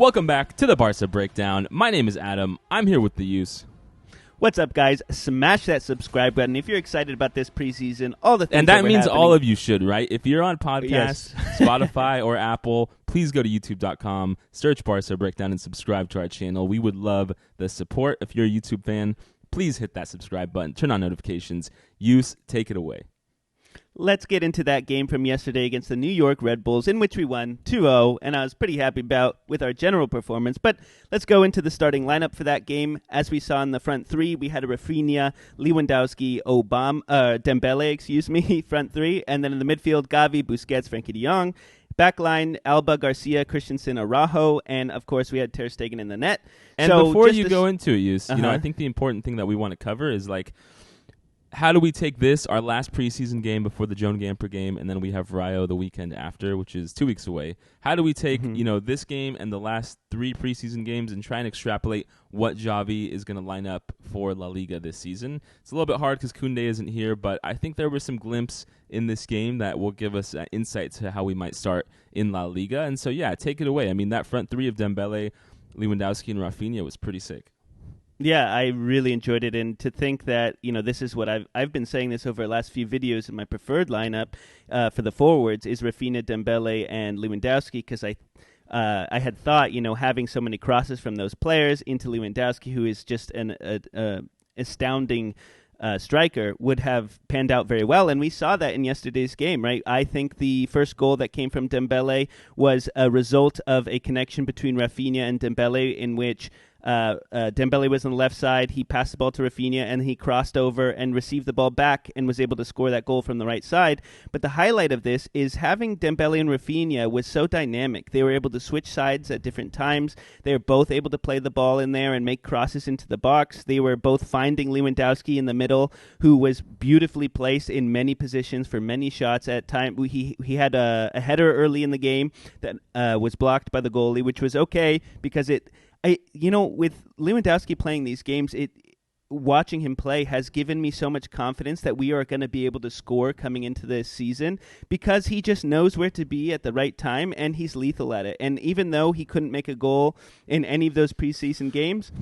Welcome back to the Barca Breakdown. My name is Adam. I'm here with the Use. What's up, guys? Smash that subscribe button if you're excited about this preseason, all the things And that means happening. all of you should, right? If you're on podcasts, Yes. Spotify, or Apple, please go to youtube.com, search Barca Breakdown, and subscribe to our channel. We would love the support. If you're a YouTube fan, please hit that subscribe button. Turn on notifications. Use, take it away. Let's get into that game from yesterday against the New York Red Bulls, in which we won 2-0, and I was pretty happy with our general performance. But let's go into the starting lineup for that game. As we saw in the front three, we had a Raphinha, Lewandowski-Dembele, front three, and then in the midfield, Gavi, Busquets, Frenkie de Jong. Backline, Alba, Garcia, Christensen, Araujo, and of course we had Ter Stegen in the net. And so before you go into it, Use, Uh-huh. I think the important thing that we want to cover is how do we take this, our last preseason game before the Joan Gamper game, and then we have Rayo the weekend after, which is 2 weeks away. How do we take, this game and the last 3 preseason games and try and extrapolate what Xavi is going to line up for La Liga this season? It's a little bit hard because Koundé isn't here, but I think there were some glimpses in this game that will give us insight to how we might start in La Liga. And so, yeah, take it away. I mean, that front three of Dembele, Lewandowski, and Raphinha was pretty sick. Yeah, I really enjoyed it, and to think that this is what I've been saying this over the last few videos. In my preferred lineup for the forwards is Raphinha, Dembele, and Lewandowski, because I had thought having so many crosses from those players into Lewandowski, who is just an astounding striker, would have panned out very well, and we saw that in yesterday's game, right? I think the first goal that came from Dembele was a result of a connection between Raphinha and Dembele, in which Dembele was on the left side, he passed the ball to Raphinha, and he crossed over and received the ball back and was able to score that goal from the right side. But the highlight of this is having Dembele and Raphinha was so dynamic. They were able to switch sides at different times. They were both able to play the ball in there and make crosses into the box. They were both finding Lewandowski in the middle, who was beautifully placed in many positions for many shots at time. He had a header early in the game that was blocked by the goalie, which was okay because with Lewandowski playing these games, watching him play has given me so much confidence that we are going to be able to score coming into this season, because he just knows where to be at the right time and he's lethal at it. And even though he couldn't make a goal in any of those preseason games,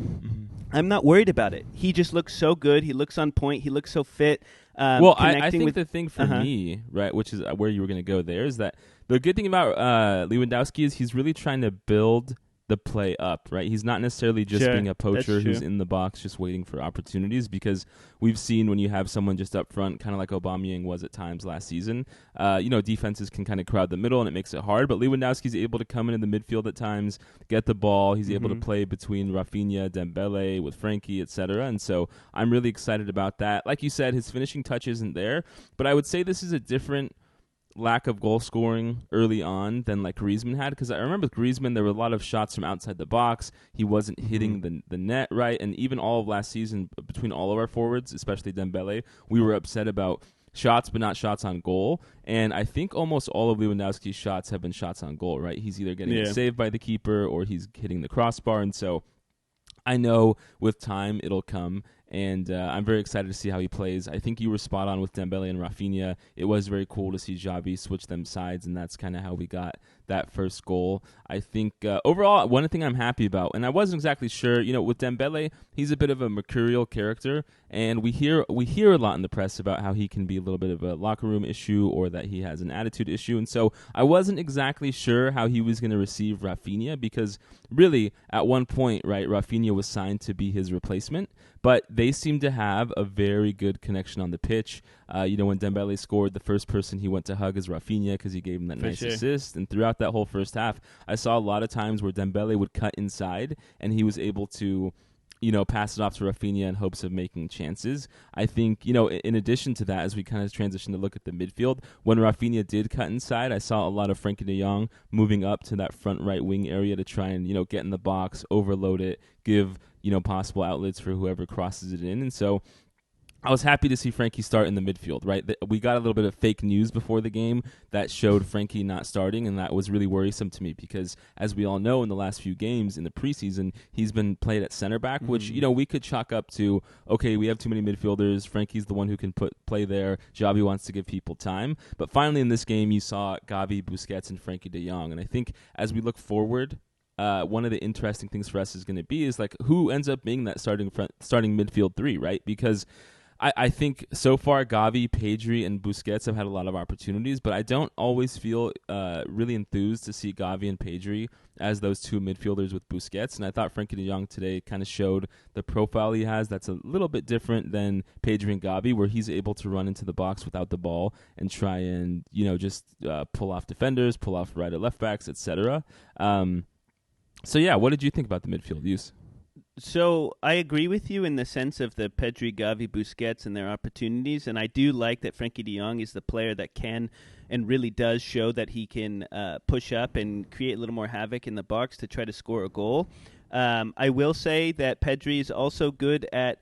I'm not worried about it. He just looks so good. He looks on point. He looks so fit. I think the thing for me, right, which is where you were going to go there, is that the good thing about Lewandowski is he's really trying to build the play up, right? He's not necessarily just being a poacher who's in the box just waiting for opportunities, because we've seen when you have someone just up front, kind of like Aubameyang was at times last season, defenses can kind of crowd the middle and it makes it hard, but Lewandowski's able to come into the midfield at times, get the ball, he's able to play between Raphinha, Dembele, with Frenkie, etc. And so I'm really excited about that. Like you said, his finishing touch isn't there, but I would say this is a different lack of goal scoring early on than like Griezmann had, because I remember with Griezmann there were a lot of shots from outside the box. He wasn't hitting the net right, and even all of last season between all of our forwards, especially Dembele, we were upset about shots but not shots on goal. And I think almost all of Lewandowski's shots have been shots on goal, right? He's either getting saved by the keeper or he's hitting the crossbar, and so I know with time it'll come, and I'm very excited to see how he plays. I think you were spot on with Dembele and Raphinha. It was very cool to see Xavi switch them sides, and that's kind of how we got that first goal. I think overall, one thing I'm happy about, and I wasn't exactly sure, with Dembele, he's a bit of a mercurial character, and we hear a lot in the press about how he can be a little bit of a locker room issue or that he has an attitude issue, and so I wasn't exactly sure how he was going to receive Raphinha, because really, at one point, right, Raphinha was signed to be his replacement, but they seem to have a very good connection on the pitch. When Dembele scored, the first person he went to hug is Raphinha because he gave him that nice assist. And throughout that whole first half, I saw a lot of times where Dembele would cut inside and he was able to pass it off to Raphinha in hopes of making chances. I think, in addition to that, as we kind of transition to look at the midfield, when Raphinha did cut inside, I saw a lot of Frenkie de Jong moving up to that front right wing area to try and, get in the box, overload it, give, possible outlets for whoever crosses it in. And so I was happy to see Frenkie start in the midfield, right? We got a little bit of fake news before the game that showed Frenkie not starting, and that was really worrisome to me because, as we all know, in the last few games in the preseason, he's been played at center back, which, we could chalk up to, okay, we have too many midfielders. Frankie's the one who can play there. Xavi wants to give people time. But finally in this game, you saw Gavi, Busquets, and Frenkie de Jong. And I think as we look forward one of the interesting things for us is going to be is like who ends up being that starting midfield three, right? Because I think so far Gavi, Pedri, and Busquets have had a lot of opportunities, but I don't always feel really enthused to see Gavi and Pedri as those two midfielders with Busquets. And I thought Frenkie de Jong today kind of showed the profile he has that's a little bit different than Pedri and Gavi, where he's able to run into the box without the ball and try and just pull off defenders, pull off right or left backs, etc. So yeah, what did you think about the midfield use? So I agree with you in the sense of the Pedri, Gavi, Busquets and their opportunities, and I do like that Frenkie de Jong is the player that can and really does show that he can push up and create a little more havoc in the box to try to score a goal. I will say that Pedri is also good at...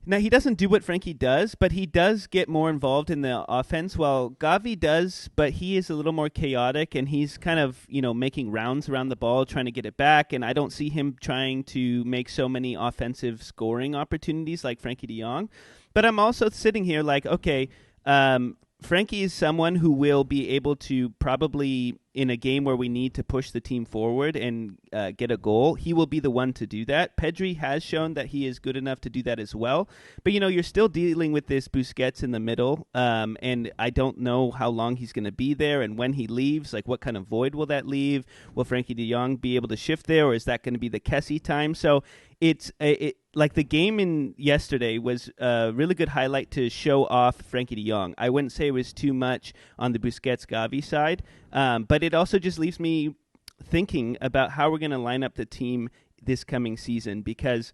Now, he doesn't do what Frenkie does, but he does get more involved in the offense, while Gavi does, but he is a little more chaotic, and he's kind of, making rounds around the ball, trying to get it back, and I don't see him trying to make so many offensive scoring opportunities like Frenkie de Jong. But I'm also sitting here like, okay, Frenkie is someone who will be able to probably, in a game where we need to push the team forward and get a goal, he will be the one to do that. Pedri has shown that he is good enough to do that as well. But, you're still dealing with this Busquets in the middle, and I don't know how long he's going to be there, and when he leaves, like what kind of void will that leave? Will Frenkie de Jong be able to shift there, or is that going to be the Kessie time? So it's like the game in yesterday was a really good highlight to show off Frenkie de Jong. I wouldn't say it was too much on the Busquets-Gavi side, but it also just leaves me thinking about how we're going to line up the team this coming season, because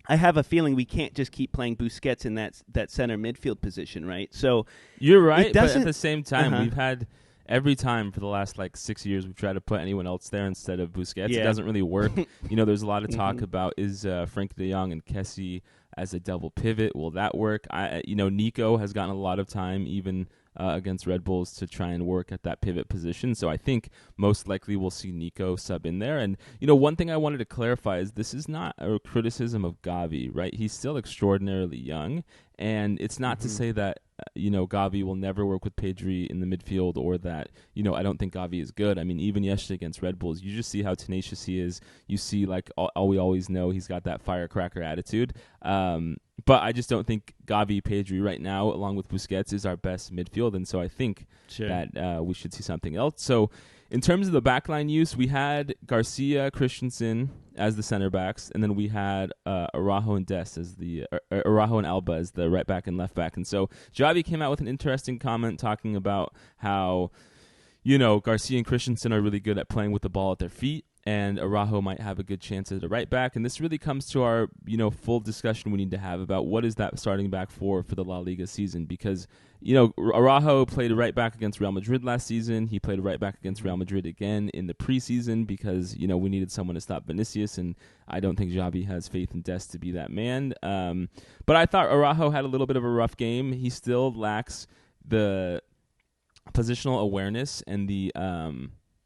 I have a feeling we can't just keep playing Busquets in that center midfield position, right? So you're right, but at the same time, we've had... Every time for the last 6 years, we've tried to put anyone else there instead of Busquets. Yeah. It doesn't really work. There's a lot of talk about is Frenkie de Jong and Kessie as a double pivot. Will that work? Nico has gotten a lot of time even against Red Bulls to try and work at that pivot position. So I think most likely we'll see Nico sub in there. And, one thing I wanted to clarify is this is not a criticism of Gavi, right? He's still extraordinarily young. And it's not to say that, Gavi will never work with Pedri in the midfield, or that, I don't think Gavi is good. I mean, even yesterday against Red Bulls, you just see how tenacious he is. You see, all we always know, he's got that firecracker attitude. But I just don't think Gavi, Pedri right now, along with Busquets, is our best midfield. And so I think that we should see something else. So in terms of the backline use, we had Garcia, Christensen as the center backs, and then we had Araujo and Dest as Araujo and Alba as the right back and left back. And so Xavi came out with an interesting comment talking about how, Garcia and Christensen are really good at playing with the ball at their feet, and Araujo might have a good chance at the right back. And this really comes to our, full discussion we need to have about what is that starting back for the La Liga season. Because, Araujo played right back against Real Madrid last season. He played right back against Real Madrid again in the preseason because, we needed someone to stop Vinicius. And I don't think Xavi has faith in Dest to be that man. But I thought Araujo had a little bit of a rough game. He still lacks the positional awareness and the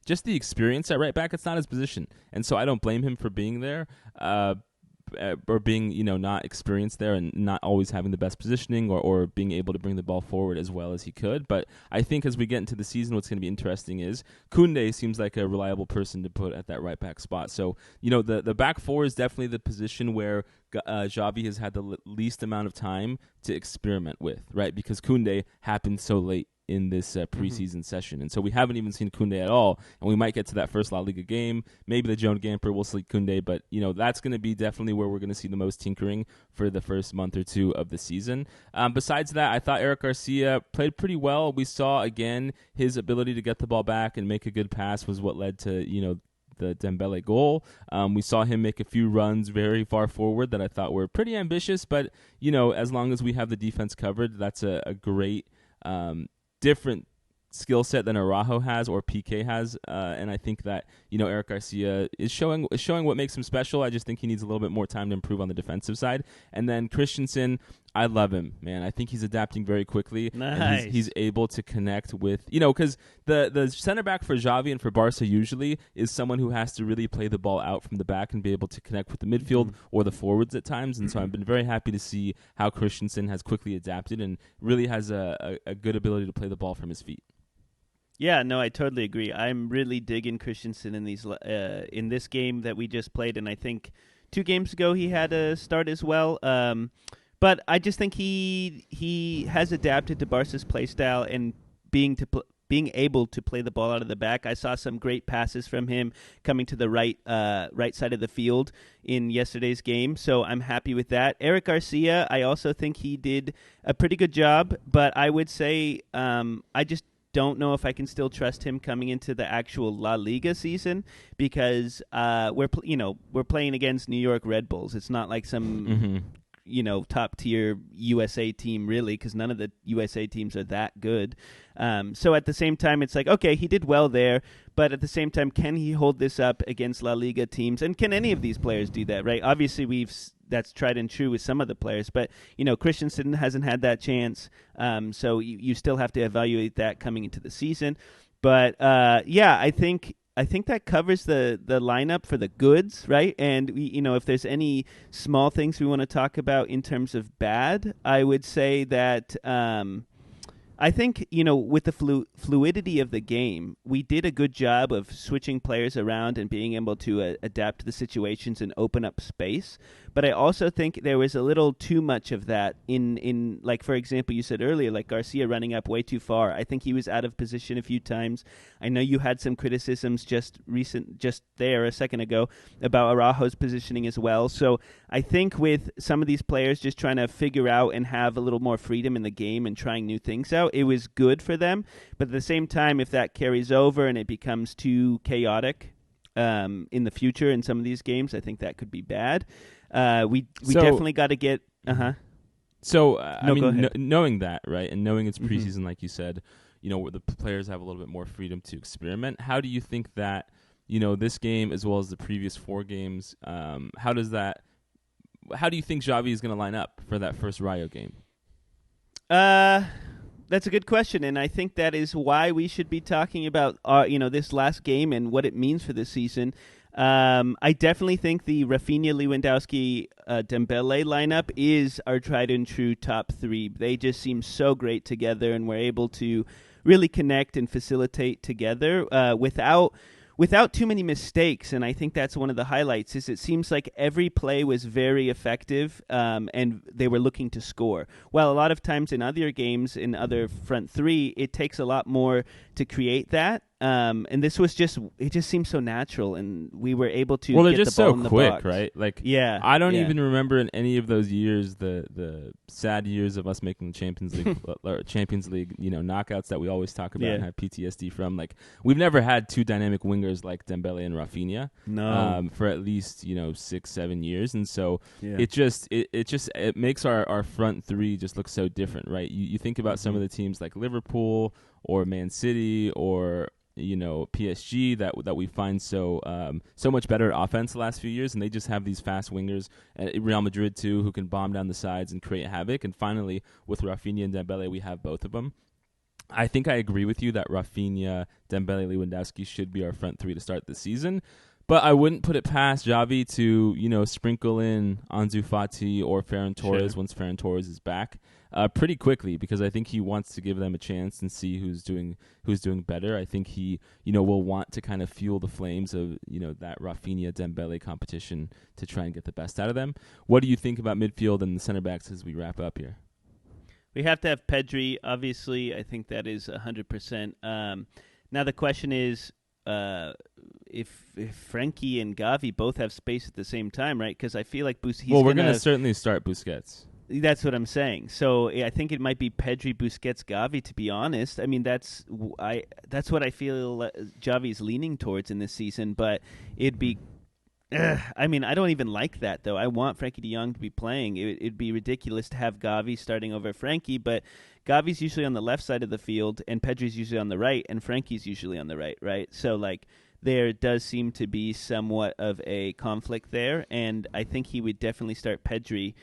just the experience at right back. It's not his position, and so I don't blame him for being there or being not experienced there and not always having the best positioning or being able to bring the ball forward as well as he could. But I think as we get into the season, what's going to be interesting is Koundé seems like a reliable person to put at that right back spot. So the back four is definitely the position where Xavi has had the least amount of time to experiment with, right? Because Koundé happened so late in this preseason session. And so we haven't even seen Koundé at all, and we might get to that first La Liga game. Maybe the Joan Gamper will see Koundé, but that's going to be definitely where we're going to see the most tinkering for the first month or two of the season. Besides that, I thought Eric Garcia played pretty well. We saw, again, his ability to get the ball back and make a good pass was what led to, the Dembele goal. We saw him make a few runs very far forward that I thought were pretty ambitious, but, as long as we have the defense covered, that's a great different skill set than Araujo has or PK has, and I think that Eric Garcia is showing what makes him special. I just think he needs a little bit more time to improve on the defensive side. And then Christensen, I love him, man. I think he's adapting very quickly. Nice. And he's able to connect with, because the center back for Xavi and for Barca usually is someone who has to really play the ball out from the back and be able to connect with the midfield or the forwards at times. And so I've been very happy to see how Christensen has quickly adapted and really has a good ability to play the ball from his feet. Yeah, no, I totally agree. I'm really digging Christensen in this game that we just played, and I think 2 games ago he had a start as well. But I just think he has adapted to Barca's play style and being able to play the ball out of the back. I saw some great passes from him coming to the right side of the field in yesterday's game, so I'm happy with that. Eric Garcia, I also think he did a pretty good job, but I would say I just don't know if I can still trust him coming into the actual La Liga season because we're playing against New York Red Bulls. It's not like some top tier USA team really, because none of the USA teams are that good. So at the same time, it's like, okay, he did well there, but at the same time, can he hold this up against La Liga teams? And can any of these players do that, right? Obviously, that's tried and true with some of the players, but Christensen hasn't had that chance, so you still have to evaluate that coming into the season. But I think that covers the lineup for the goods, right? And if there's any small things we want to talk about in terms of bad, I would say that I think, with the fluidity of the game, we did a good job of switching players around and being able to adapt to the situations and open up space. But I also think there was a little too much of that in like, for example, you said earlier, like Garcia running up way too far. I think he was out of position a few times. I know you had some criticisms just there a second ago about Araujo's positioning as well. So I think with some of these players just trying to figure out and have a little more freedom in the game and trying new things out, it was good for them. But at the same time, if that carries over and it becomes too chaotic in the future in some of these games, I think that could be bad. We definitely got to get. So knowing that, right, and knowing it's preseason, like you said, where the players have a little bit more freedom to experiment. How do you think that this game as well as the previous 4 games? How do you think Xavi is going to line up for that first Rayo game? That's a good question, and I think that is why we should be talking about this last game and what it means for this season. I definitely think the Raphinha-Lewandowski-Dembele lineup is our tried and true top 3. They just seem so great together, and we're able to really connect and facilitate together without too many mistakes. And I think that's one of the highlights. Is it seems like every play was very effective, and they were looking to score. While a lot of times in other games, in other front 3, it takes a lot more to create that. And this was just seems so natural, and we were able to. Well, they're get just the ball so in the quick, box. right? Like, yeah, I don't even remember in any of those years the sad years of us making the Champions League knockouts that we always talk about and have PTSD from. Like, we've never had 2 dynamic wingers like Dembele and Raphinha, for at least 6-7 years, and so it makes our front 3 just look so different, right? You think about some of the teams like Liverpool or Man City or PSG that we find so much better at offense the last few years, and they just have these fast wingers. Real Madrid too, who can bomb down the sides and create havoc. And finally, with Raphinha and Dembele, we have both of them. I think I agree with you that Raphinha, Dembele, Lewandowski should be our front 3 to start the season. But I wouldn't put it past Xavi to, sprinkle in Ansu Fati or Ferran Torres once Ferran Torres is back pretty quickly, because I think he wants to give them a chance and see who's doing better. I think he, will want to kind of fuel the flames of, that Raphinha-Dembele competition to try and get the best out of them. What do you think about midfield and the center backs as we wrap up here? We have to have Pedri, obviously. I think that is 100%. Now the question is, if Frenkie and Gavi both have space at the same time, right? Because I feel like we're going to certainly start Busquets. That's what I'm saying. So I think it might be Pedri, Busquets, Gavi. To be honest, I mean that's what I feel Xavi's leaning towards in this season. But it'd be, I mean, I don't even like that though. I want Frenkie de Jong to be playing. It'd be ridiculous to have Gavi starting over Frenkie, but Gavi's usually on the left side of the field, and Pedri's usually on the right, and Frankie's usually on the right? So, like, there does seem to be somewhat of a conflict there, and I think he would definitely start Pedri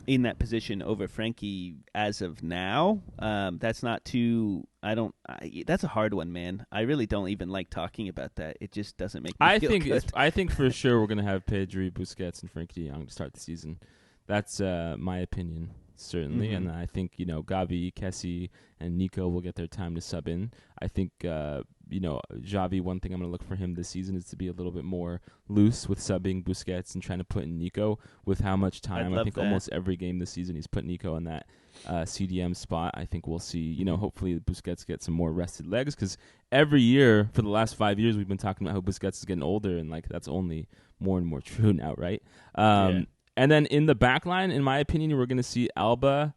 in that position over Frenkie as of now. That's not too... that's a hard one, man. I really don't even like talking about that. It just doesn't make me feel good. I think for sure we're going to have Pedri, Busquets, and Frenkie de Jong to start the season. That's my opinion. certainly. And I think, Gavi, Kessie, and Nico will get their time to sub in. I think, Xavi, one thing I'm going to look for him this season is to be a little bit more loose with subbing Busquets and trying to put in Nico with how much time. I think almost every game this season he's put Nico in that CDM spot. I think we'll see, hopefully Busquets gets some more rested legs, because every year for the last 5 years we've been talking about how Busquets is getting older, and that's only more and more true now, right? And then in the back line, in my opinion, we're going to see Alba,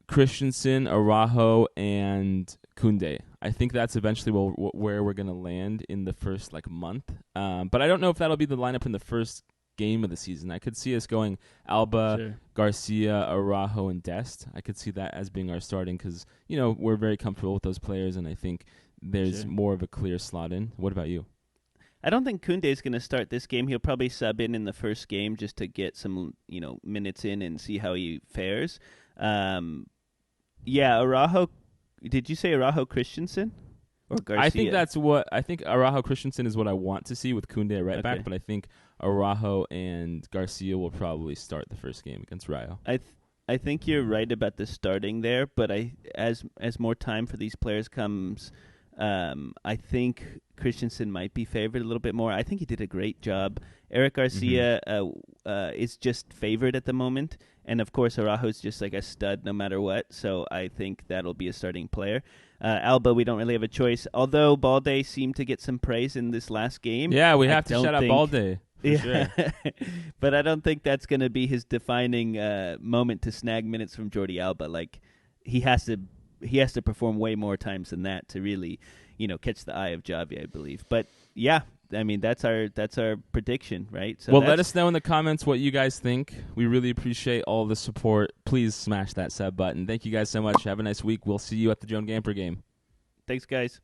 Christensen, Araujo, and Koundé. I think that's eventually where we're going to land in the first month. But I don't know if that'll be the lineup in the first game of the season. I could see us going Alba, Garcia, Araujo, and Dest. I could see that as being our starting, because, we're very comfortable with those players, and I think there's more of a clear slot in. What about you? I don't think Koundé is going to start this game. He'll probably sub in the first game just to get some, minutes in and see how he fares. Araujo. Did you say Araujo Christensen or Garcia? I think Araujo Christensen is what I want to see with Koundé right back, but I think Araujo and Garcia will probably start the first game against Rayo. I think you're right about the starting there, but as more time for these players comes, I think Christensen might be favored a little bit more. I think he did a great job. Eric Garcia is just favored at the moment, and of course Araujo's just like a stud no matter what, so I think that'll be a starting player. Alba, we don't really have a choice, although Balde seemed to get some praise in this last game. Yeah, we have to shout out Balde. Sure. But I don't think that's going to be his defining moment to snag minutes from Jordi Alba. He has to perform way more times than that to really, catch the eye of Xavi, I believe. But yeah, I mean that's our prediction, right? So let us know in the comments what you guys think. We really appreciate all the support. Please smash that sub button. Thank you guys so much. Have a nice week. We'll see you at the Joan Gamper game. Thanks, guys.